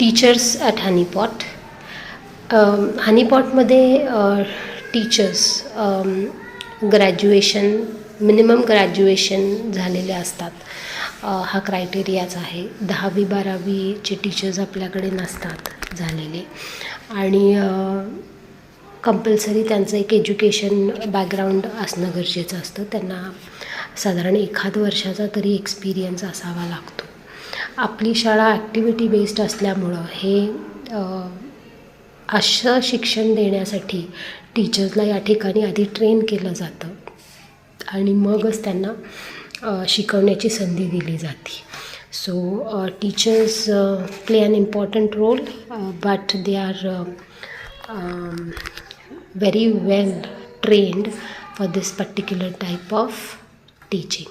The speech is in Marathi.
Teachers at Honeypot. हनीपॉटमध्ये टीचर्स मिनिमम ग्रॅज्युएशन झालेले असतात. हा क्रायटेरियाच आहे. 10वी-12वीचे टीचर्स आपल्याकडे नसतात झालेले, आणि कंपल्सरी त्यांचं एक एज्युकेशन बॅकग्राऊंड असणं गरजेचं असतं. त्यांना साधारण 1 वर्षाचा तरी एक्सपिरियन्स असावा लागतो. आपली शाळा ॲक्टिव्हिटी बेस्ड असल्यामुळं हे असं शिक्षण देण्यासाठी टीचर्सला या ठिकाणी आधी ट्रेन केलं जातं आणि मगच त्यांना शिकवण्याची संधी दिली जाते. So teachers play an important role, but they are very well trained for this particular type of teaching.